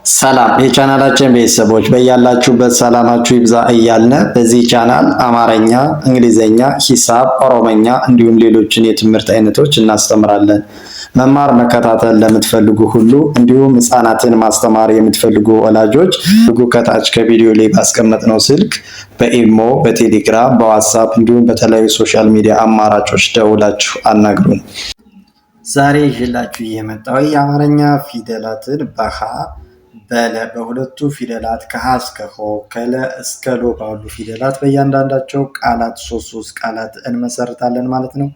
ሰላም የቻናላችን ቤተሰቦች በያላችሁበት ሰላማችሁ ይብዛ እያልን በዚህ ቻናል አማርኛ፣ እንግሊዘኛ፣ ሂሳብ፣ ኦሮመኛ እንዲሁም ሌሎችን የትምህርት አይነቶች እናስተምራለን። መማር መከታተል ለምትፈልጉ ሁሉ እንዲሁም ህፃናትን ማስተማር የምትፈልጉ ወላጆች ከታች ከቪዲዮ ላይ ባስቀመጥነው ስልክ በኢሞ፣ በቴሌግራም፣ በዋትሳፕ እንዲሁም በተለያዩ ሶሻል ሚዲያ አማራጮች ደውላችሁ አናግሩን። ዛሬ ይዤላችሁ የመጣው የአማርኛ ፊደላትን በሁለቱ ፊደላት ከሀ እስከ ሆ ከለ እስከ ሎ ባሉ ፊደላት በእያንዳንዳቸው ቃላት ሶስት ቃላት እንመሰርታለን ማለት ነው።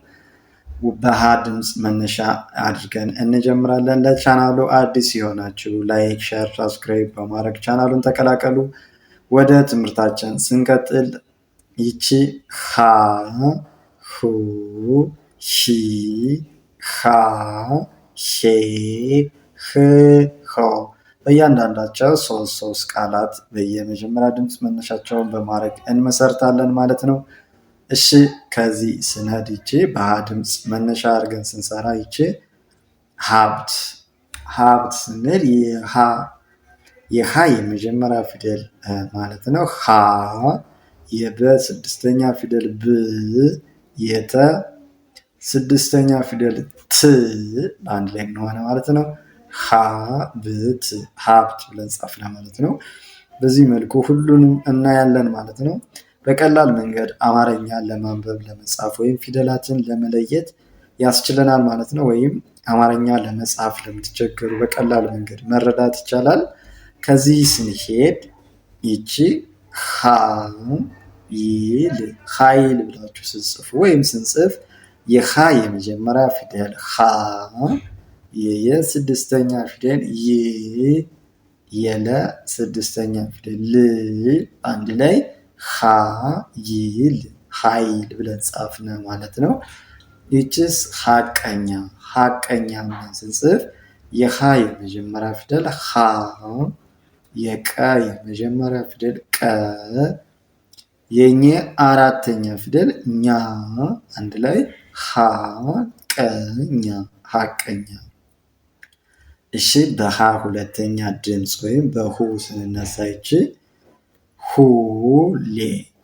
በሀ ድምፅ መነሻ አድርገን እንጀምራለን። ለቻናሉ አዲስ የሆናችሁ ላይክ፣ ሼር፣ ሳብስክራይብ በማድረግ ቻናሉን ተቀላቀሉ። ወደ ትምህርታችን ስንቀጥል ይቺ ሀ፣ ሁ፣ ሂ፣ ሃ፣ ሄ፣ ህ፣ ሆ በእያንዳንዳቸው ሶስት ቃላት በየመጀመሪያ ድምፅ መነሻቸውን በማድረግ እንመሰርታለን ማለት ነው። እሺ ከዚህ ስንሄድ ይቺ በሀ ድምፅ መነሻ አድርገን ስንሰራ ይቺ ሀብት ስንል የሀ የመጀመሪያ ፊደል ማለት ነው። ሀ የበ ስድስተኛ ፊደል፣ ብ የተ ስድስተኛ ፊደል፣ ት በአንድ ላይ ሆነ ማለት ነው። ሀብት ብለን ጻፍን ማለት ነው። በዚህ መልኩ ሁሉንም እናያለን ማለት ነው። በቀላል መንገድ አማርኛ ለማንበብ ለመጻፍ ወይም ፊደላትን ለመለየት ያስችለናል ማለት ነው። ወይም አማርኛ ለመጻፍ ለምትቸገሩ በቀላል መንገድ መረዳት ይቻላል። ከዚህ ስንሄድ ይቺ ኃይል ብላችሁ ስጽፉ ወይም ስንጽፍ የሀ የመጀመሪያ ፊደል ሀ የስድስተኛ ፊደል ይ የለ ስድስተኛ ፊደል ል አንድ ላይ ኃይል ብለን ጻፍነ ማለት ነው። ይችስ ሀቀኛ ብለን ስንጽፍ የሀ የመጀመሪያ ፊደል ሀ የቀ የመጀመሪያ ፊደል ቀ የኘ አራተኛ ፊደል ኛ አንድ ላይ ሀቀኛ። እሺ በሀ ሁለተኛ ድምፅ ወይም በሁ ስንነሳ ይቺ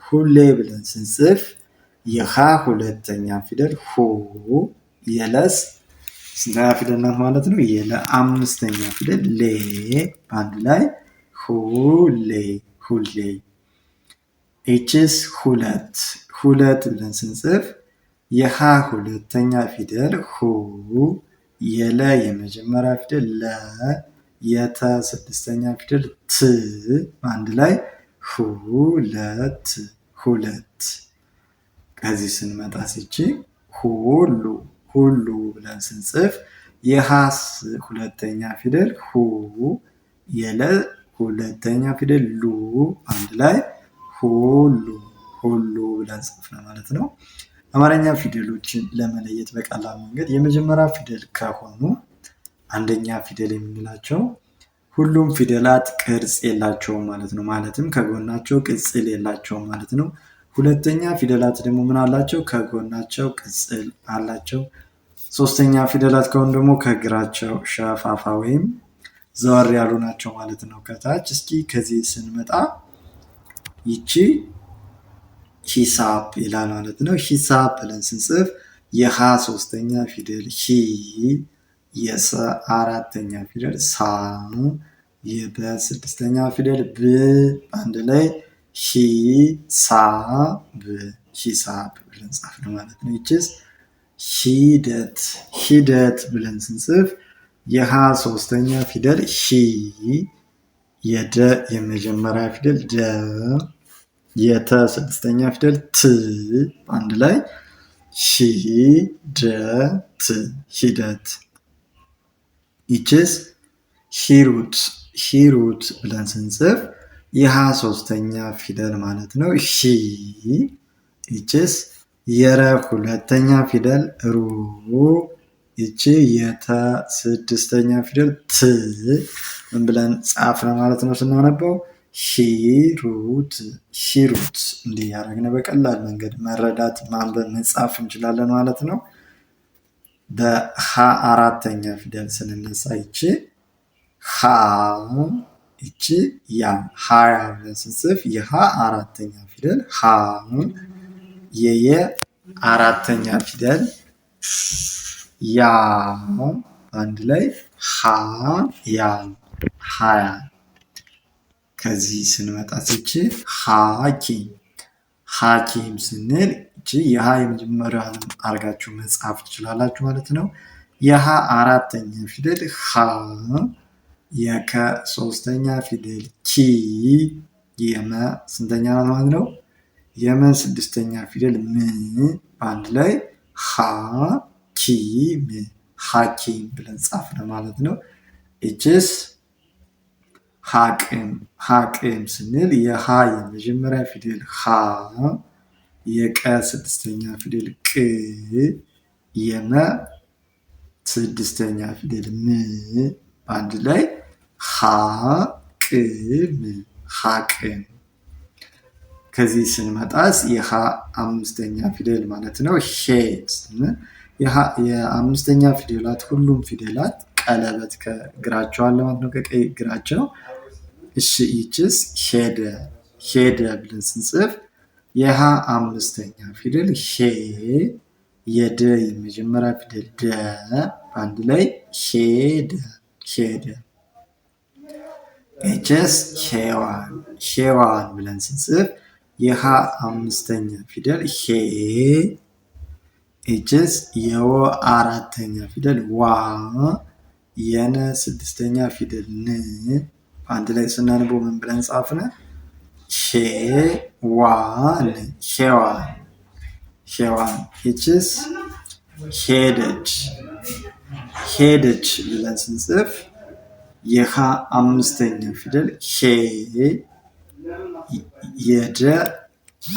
ሁሌ ብለን ስንጽፍ የሀ ሁለተኛ ፊደል ሁ የለስ ስንተኛ ፊደል ናት ማለት ነው? የለ አምስተኛ ፊደል ሌ በአንድ ላይ ሁሌ። ይቺስ ሁለት ብለን ስንጽፍ የሀ ሁለተኛ ፊደል ሁ የለ የመጀመሪያ ፊደል ለ የተ ስድስተኛ ፊደል ት አንድ ላይ ሁለት። ከዚህ ስንመጣ ሲቺ ሁሉ ብለን ስንጽፍ የሀ ሁለተኛ ፊደል ሁ የለ ሁለተኛ ፊደል ሉ አንድ ላይ ሁሉ ብለን ጽፍነ ማለት ነው። አማርኛ ፊደሎችን ለመለየት በቀላል መንገድ የመጀመሪያ ፊደል ከሆኑ አንደኛ ፊደል የምንላቸው ሁሉም ፊደላት ቅርጽ የላቸውም ማለት ነው። ማለትም ከጎናቸው ቅጽል የላቸውም ማለት ነው። ሁለተኛ ፊደላት ደግሞ ምን አላቸው? ከጎናቸው ቅጽል አላቸው። ሶስተኛ ፊደላት ከሆኑ ደግሞ ከግራቸው ሸፋፋ ወይም ዘወር ያሉ ናቸው ማለት ነው። ከታች እስኪ ከዚህ ስንመጣ ይቺ ሂሳብ ይላል ማለት ነው። ሂሳብ ብለን ስንጽፍ የሀ ሶስተኛ ፊደል ሂ የሰ አራተኛ ፊደል ሳ የበ ስድስተኛ ፊደል ብ አንድ ላይ ሂሳብ ብለን ጻፍን ማለት ነው። ይቺስ ሂደት ብለን ስንጽፍ የሀ ሶስተኛ ፊደል ሂ የደ የመጀመሪያ ፊደል ደ የተ ስድስተኛ ፊደል ት አንድ ላይ ሂደት። ይችስ ሂሩት ብለን ስንጽፍ የሀ ሶስተኛ ፊደል ማለት ነው ሂ ይችስ የረ ሁለተኛ ፊደል ሩ ይቺ የተ ስድስተኛ ፊደል ት ምን ብለን ጻፍነ ማለት ነው ስናነበው ሂሩት እንዲህ ያደረግን በቀላል መንገድ መረዳት ማንበብ መጻፍ እንችላለን ማለት ነው። በሀ አራተኛ ፊደል ስንነሳ ይቺ ሀ እቺ ያ 20 ብለን ስንጽፍ የሃ አራተኛ ፊደል ሃ የየ አራተኛ ፊደል ያ አንድ ላይ ሃ ያ 20 ከዚህ ስንመጣ እቺ ሐኪም ስንል እቺ የሃ የመጀመሪያውን አርጋችሁ መጻፍ ትችላላችሁ ማለት ነው። የሃ አራተኛ ፊደል ሃ የከ ሶስተኛ ፊደል ኪ የመ ስንተኛ ማለት ነው? የመ ስድስተኛ ፊደል ም በአንድ ላይ ሐኪም ብለን ጻፍን ማለት ነው። እችስ ሐቅም ስንል የሃ የመጀመሪያ ፊደል ሃ የቀ ስድስተኛ ፊደል ቅ የመ ስድስተኛ ፊደል ም በአንድ ላይ ሐቅም። ከዚህ ስንመጣስ የሃ አምስተኛ ፊደል ማለት ነው። ሄድ የአምስተኛ ፊደላት ሁሉም ፊደላት ቀለበት ከእግራቸው አለ ማለት ነው፣ ከቀኝ እግራቸው። እሺ ይችስ ሄደ ብለን ስንጽፍ የሃ አምስተኛ ፊደል ሄ የደ የመጀመሪያ ፊደል ደ በአንድ ላይ ሄደ። ኤችስ ሄዋን ብለን ስንጽፍ የሃ አምስተኛ ፊደል ሄ ኤችስ የወ አራተኛ ፊደል ዋ የነ ስድስተኛ ፊደል ን በአንድ ላይ ስናንበው ምን ብለን ጻፍነ? ሄዋን ኤችስ ሄደች ብለን ስንጽፍ የሃ አምስተኛ ፊደል ሄ የደ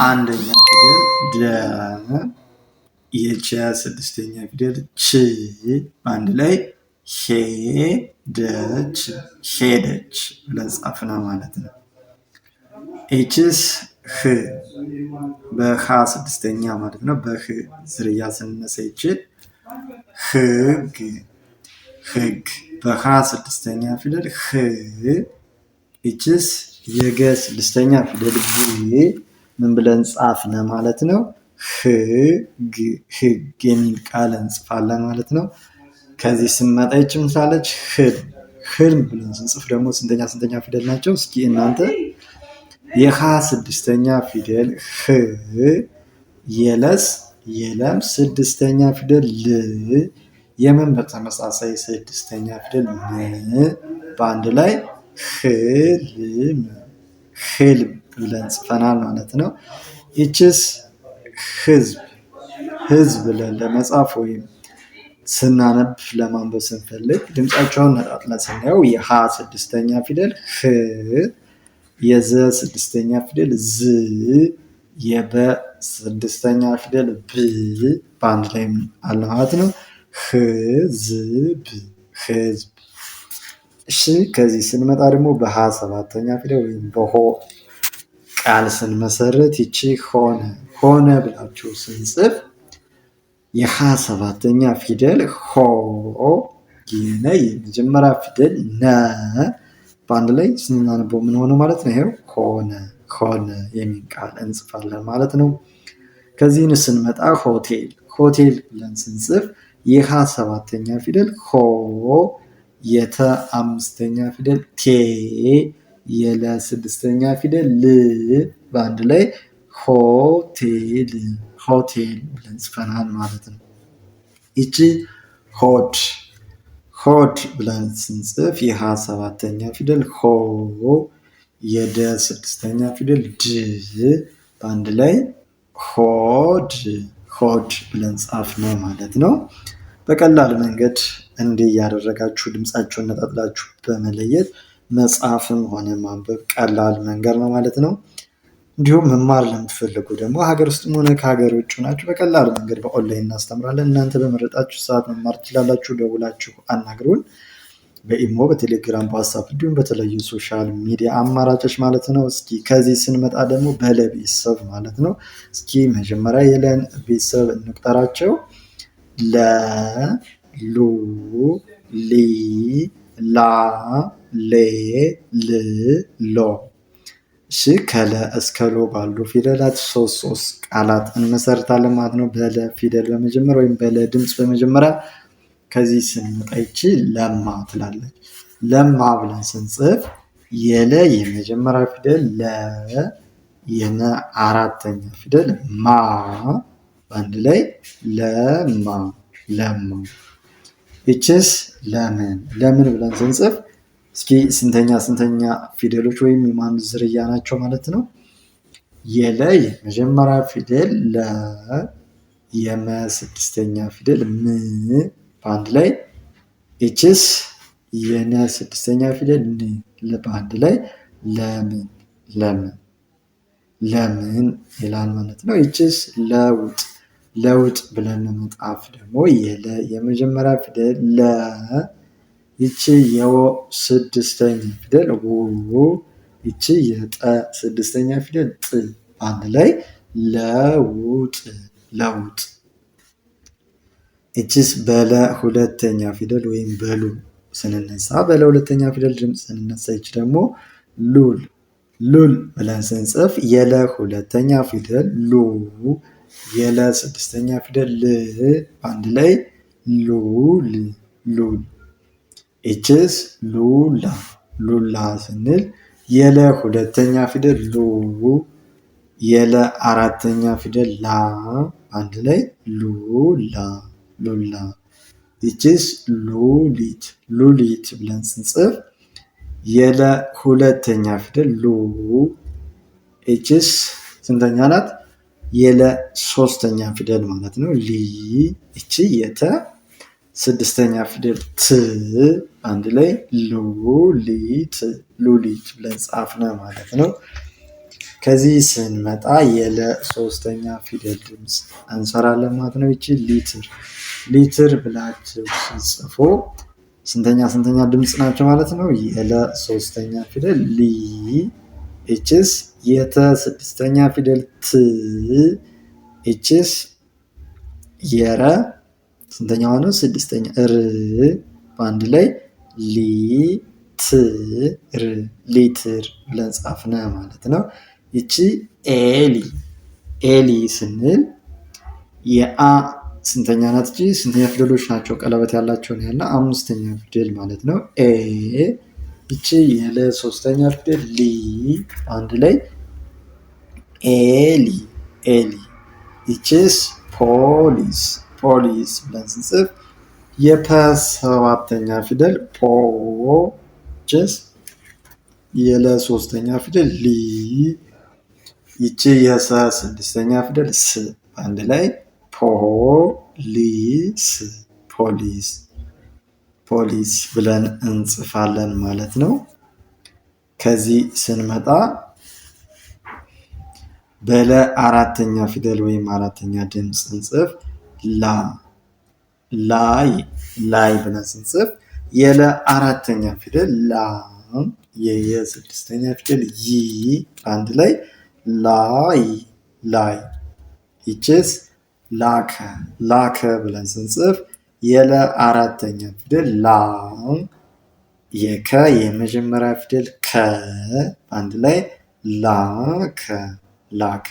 አንደኛ ፊደል ደ የቸ ስድስተኛ ፊደል ች በአንድ ላይ ሄደች ብለን ጻፍና ማለት ነው። ኤችስ በሃ ስድስተኛ ማለት ነው። በህ ዝርያ ስንነሳ ይችል ህግ በሃ ስድስተኛ ፊደል ህ ኤችስ የገ ስድስተኛ ፊደል ግ ምን ብለን ጻፍነ ማለት ነው? ህግ የሚል ቃል እንጽፋለን ማለት ነው። ከዚህ ስንመጣ ይች ምሳለች ህልም ብለን ስንጽፍ ደግሞ ስንተኛ ፊደል ናቸው? እስኪ እናንተ የሃ ስድስተኛ ፊደል ህ የለም ስድስተኛ ፊደል ል የምን በተመሳሳይ ስድስተኛ ፊደል ም በአንድ ላይ ህልም ብለን ጽፈናል ማለት ነው። ይችስ ህዝብ ብለን ለመጻፍ ወይም ስናነብ ለማንበብ ስንፈልግ ድምጻቸውን ነጣጥለን ስናየው የሃ ስድስተኛ ፊደል ህ የዘ ስድስተኛ ፊደል ዝ የበ ስድስተኛ ፊደል ብ በአንድ ላይ አለ ማለት ነው። ህዝብ። እሺ ከዚህ ስንመጣ ደግሞ በሃ ሰባተኛ ፊደል ወይም በሆ ቃል ስንመሰርት ይቺ ሆነ ብላችሁ ስንጽፍ የሃ ሰባተኛ ፊደል ሆ የነ የመጀመሪያ ፊደል ነ በአንድ ላይ ስናነበው ምን ሆነ ማለት ነው? ይሄው ሆነ የሚል ቃል እንጽፋለን ማለት ነው። ከዚህን ስንመጣ ሆቴል ብለን ስንጽፍ የሃ ሰባተኛ ፊደል ሆ የተ አምስተኛ ፊደል ቴ የለ ስድስተኛ ፊደል ል በአንድ ላይ ሆቴል ብለን ጽፈናል ማለት ነው። ይቺ ሆድ ብለን ስንጽፍ የሃ ሰባተኛ ፊደል ሆ የደ ስድስተኛ ፊደል ድ በአንድ ላይ ሆድ ብለን ጻፍነው ማለት ነው። በቀላል መንገድ እንዲህ ያደረጋችሁ ድምጻችሁን ነጣጥላችሁ በመለየት መጻፍም ሆነ ማንበብ ቀላል መንገድ ነው ማለት ነው። እንዲሁም መማር ለምትፈልጉ ደግሞ ሀገር ውስጥም ሆነ ከሀገር ውጭ ናችሁ በቀላል መንገድ በኦንላይን እናስተምራለን። እናንተ በመረጣችሁ ሰዓት መማር ትችላላችሁ። ደውላችሁ አናግሩን። በኢሞ፣ በቴሌግራም፣ በዋትስአፕ እንዲሁም በተለያዩ ሶሻል ሚዲያ አማራጮች ማለት ነው። እስኪ ከዚህ ስንመጣ ደግሞ ቤተሰብ ማለት ነው። እስኪ መጀመሪያ የለን ቤተሰብ እንቁጠራቸው። ለ ሉ ሊ ላ ሌ ል ሎ። እሺ ከለ እስከ ሎ ባሉ ፊደላት ሶስት ቃላት እንመሰርታለን ማለት ነው። በለ ፊደል በመጀመሪያ ወይም በለ ድምፅ በመጀመሪያ ከዚህ ስንመጣ ይቺ ለማ ትላለች። ለማ ብለን ስንጽፍ የለ የመጀመሪያ ፊደል ለ፣ የመ አራተኛ ፊደል ማ፣ በአንድ ላይ ለማ ለማ። ይችስ ለምን ለምን ብለን ስንጽፍ እስኪ ስንተኛ ፊደሎች ወይም የማን ዝርያ ናቸው ማለት ነው? የለ የመጀመሪያ ፊደል ለ፣ የመ ስድስተኛ ፊደል ም፣ በአንድ ላይ ይችስ የነ ስድስተኛ ፊደል ን፣ በአንድ ላይ ለምን ለምን ለምን ይላል ማለት ነው። ይችስ ለውጥ ለውጥ ብለን ለመጻፍ ደግሞ የለ የመጀመሪያ ፊደል ለ፣ ይቺ የወ ስድስተኛ ፊደል ው፣ ይቺ የጠ ስድስተኛ ፊደል ጥ፣ አንድ ላይ ለውጥ ለውጥ። ይቺስ በለ ሁለተኛ ፊደል ወይም በሉ ስንነሳ በለ ሁለተኛ ፊደል ድምፅ ስንነሳ ይቺ ደግሞ ሉል ሉል ብለን ስንጽፍ የለ ሁለተኛ ፊደል ሉ፣ የለ ስድስተኛ ፊደል ል፣ አንድ ላይ ሉል ሉል። ይችስ ሉላ ሉላ ስንል የለ ሁለተኛ ፊደል ሉ፣ የለ አራተኛ ፊደል ላ፣ አንድ ላይ ሉላ ሉላ። ይችስ ሉሊት ሉሊት ብለን ስንጽፍ የለ ሁለተኛ ፊደል ሉ፣ ይችስ ስንተኛ ናት? የለ ሶስተኛ ፊደል ማለት ነው ሊ፣ ይቺ የተ ስድስተኛ ፊደል ት፣ አንድ ላይ ሉሊት ሉሊት ብለን ጻፍነ ማለት ነው። ከዚህ ስንመጣ የለ ሶስተኛ ፊደል ድምፅ እንሰራለን ማለት ነው። ይቺ ሊትር ሊትር ብላችሁ ሲጽፉ ስንተኛ ድምፅ ናቸው ማለት ነው? የለ ሶስተኛ ፊደል ሊ፣ ይችስ የተ ስድስተኛ ፊደል ት፣ ይችስ የረ ስንተኛ ሆነ? ስድስተኛ ር፣ በአንድ ላይ ሊ ት ር ሊትር ብለን ጻፍነ ማለት ነው። ይቺ ኤሊ ኤሊ ስንል የአ ስንተኛ ናት? እቺ ስንተኛ ፊደሎች ናቸው ቀለበት ያላቸው ነው ያለ? አምስተኛ ፊደል ማለት ነው። ኤ፣ ይቺ የለ ሶስተኛ ፊደል ሊ፣ አንድ ላይ ኤሊ ኤሊ። ይቺስ ፖሊስ ፖሊስ ብለን ስንጽፍ የፐ ሰባተኛ ፊደል ፖ፣ ይቺስ የለ ሶስተኛ ፊደል ሊ፣ ይቺ የሰ ስድስተኛ ፊደል ስ፣ አንድ ላይ ፖሊስ ፖሊስ ፖሊስ ብለን እንጽፋለን ማለት ነው። ከዚህ ስንመጣ በለ አራተኛ ፊደል ወይም አራተኛ ድምፅ ስንጽፍ ላ ላይ ላይ ብለን ስንጽፍ የለ አራተኛ ፊደል ላ፣ የየ ስድስተኛ ፊደል ይ፣ አንድ ላይ ላይ ላይ። ይችስ ላከ ላከ ብለን ስንጽፍ የለ አራተኛ ፊደል ላ፣ የከ የመጀመሪያ ፊደል ከ፣ አንድ ላይ ላከ ላከ።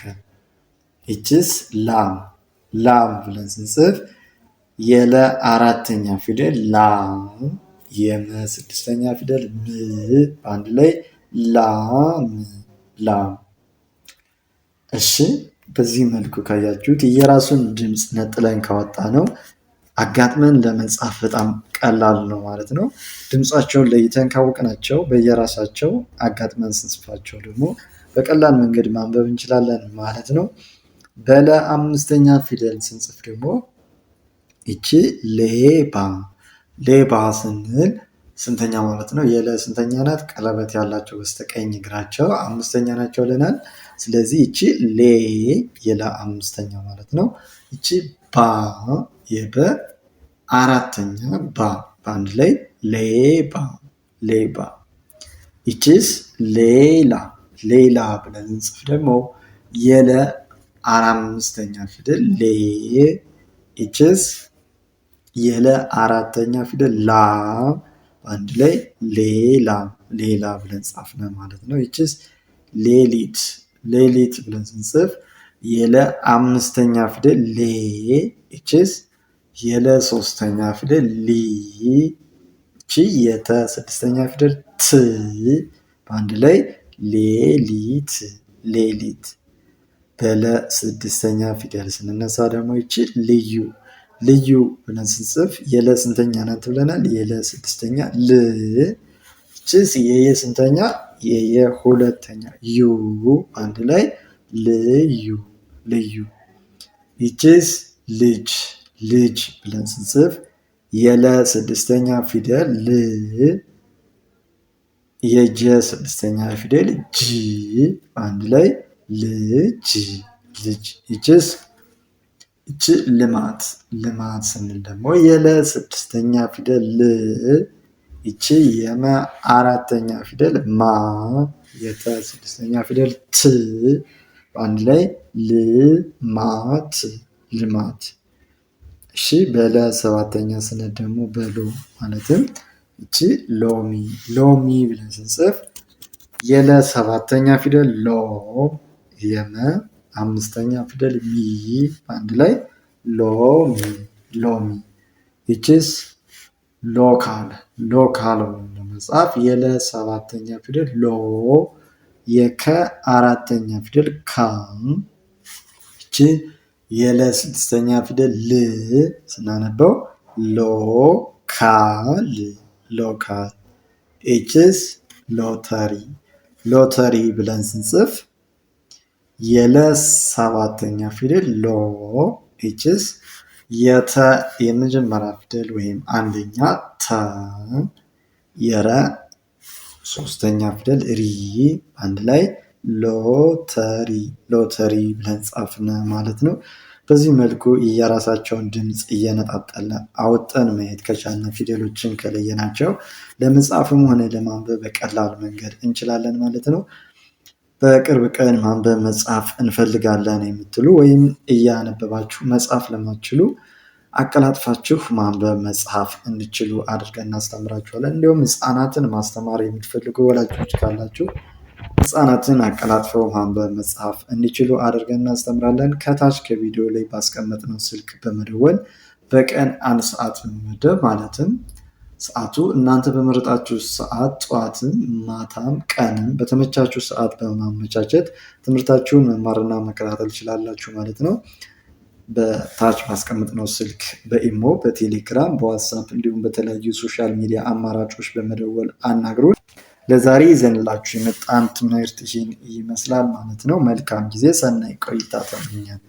ይችስ ላም ላም ብለን ስንጽፍ የለ አራተኛ ፊደል ላ፣ የመ ስድስተኛ ፊደል ም፣ አንድ ላይ ላም ላም። እሺ በዚህ መልኩ ካያችሁት የራሱን ድምፅ ነጥለን ካወጣ ነው አጋጥመን ለመጻፍ በጣም ቀላል ነው ማለት ነው። ድምፃቸውን ለይተን ካወቅናቸው በየራሳቸው አጋጥመን ስንጽፋቸው ደግሞ በቀላል መንገድ ማንበብ እንችላለን ማለት ነው። በለ አምስተኛ ፊደል ስንጽፍ ደግሞ ይቺ ሌባ ሌባ ስንል ስንተኛ ማለት ነው? የለ ስንተኛ ናት? ቀለበት ያላቸው በስተቀኝ እግራቸው አምስተኛ ናቸው ብለናል። ስለዚህ ይቺ ሌ የለ አምስተኛ ማለት ነው። ይቺ ባ የበ አራተኛ ባ፣ በአንድ ላይ ሌባ ሌባ። ይቺስ ሌላ ሌላ ብለን እንጽፍ ደግሞ የለ አምስተኛ ፊደል ሌ፣ ይቺስ የለ አራተኛ ፊደል ላ፣ በአንድ ላይ ሌላ ሌላ ብለን ጻፍነ ማለት ነው። ይችስ ሌሊት ሌሊት ብለን ስንጽፍ የለ አምስተኛ ፊደል ሌ፣ ይችስ የለ ሶስተኛ ፊደል ሊ፣ ይቺ የተ ስድስተኛ ፊደል ት፣ በአንድ ላይ ሌሊት ሌሊት። በለ ስድስተኛ ፊደል ስንነሳ ደግሞ ይቺ ልዩ ልዩ ብለን ስንጽፍ የለ ስንተኛ ናት ብለናል? የለ ስድስተኛ ል፣ ይቺስ የየ ስንተኛ? የየ ሁለተኛ ዩ፣ አንድ ላይ ልዩ ልዩ። ይቺስ ልጅ ልጅ ብለን ስንጽፍ የለ ስድስተኛ ፊደል ል፣ የጀ ስድስተኛ ፊደል ጂ፣ አንድ ላይ ልጅ ልጅ። ይቺስ ይቺ ልማት ልማት ስንል ደግሞ የለ ስድስተኛ ፊደል ል፣ ይቺ የመ አራተኛ ፊደል ማ፣ የተ ስድስተኛ ፊደል ት፣ በአንድ ላይ ልማት ልማት። እሺ በለ ሰባተኛ ስንል ደግሞ በሎ ማለትም ይቺ ሎሚ ሎሚ ብለን ስንጽፍ የለ ሰባተኛ ፊደል ሎ፣ የመ አምስተኛ ፊደል ሚ፣ አንድ ላይ ሎሚ ሎሚ። ይቺስ ሎካል ሎካል ለመጻፍ የለ ሰባተኛ ፊደል ሎ፣ የከ አራተኛ ፊደል ካ፣ ይቺ የለ ስድስተኛ ፊደል ል፣ ስናነበው ሎካል ሎካል። ይቺስ ሎተሪ ሎተሪ ብለን ስንጽፍ የለ ሰባተኛ ፊደል ሎ፣ ይቺስ የተ የመጀመሪያ ፊደል ወይም አንደኛ ተ፣ የረ ሶስተኛ ፊደል ሪ፣ አንድ ላይ ሎተሪ ሎተሪ ብለን ጻፍነ ማለት ነው። በዚህ መልኩ የራሳቸውን ድምፅ እየነጣጠለ አወጠን ማየት ከቻልን ፊደሎችን ከለየናቸው ለመጻፍም ሆነ ለማንበብ በቀላል መንገድ እንችላለን ማለት ነው። በቅርብ ቀን ማንበብ መጻፍ እንፈልጋለን የምትሉ ወይም እያነበባችሁ መጻፍ ለማትችሉ አቀላጥፋችሁ ማንበብ መጻፍ እንድችሉ አድርገን እናስተምራችኋለን። እንዲሁም ህፃናትን ማስተማር የምትፈልጉ ወላጆች ካላችሁ ህፃናትን አቀላጥፈው ማንበብ መጻፍ እንዲችሉ አድርገን እናስተምራለን። ከታች ከቪዲዮ ላይ ባስቀመጥነው ስልክ በመደወል በቀን 1 ሰዓት በመመደብ ማለትም ሰዓቱ እናንተ በመረጣችሁ ሰዓት ጠዋትም ማታም ቀንም በተመቻችሁ ሰዓት በማመቻቸት ትምህርታችሁን መማርና መከታተል ትችላላችሁ ማለት ነው። በታች ባስቀመጥነው ስልክ በኢሞ፣ በቴሌግራም፣ በዋትስአፕ እንዲሁም በተለያዩ ሶሻል ሚዲያ አማራጮች በመደወል አናግሩን። ለዛሬ ይዘንላችሁ የመጣን ትምህርት ይህን ይመስላል ማለት ነው። መልካም ጊዜ፣ ሰናይ ቆይታ ተመኘን።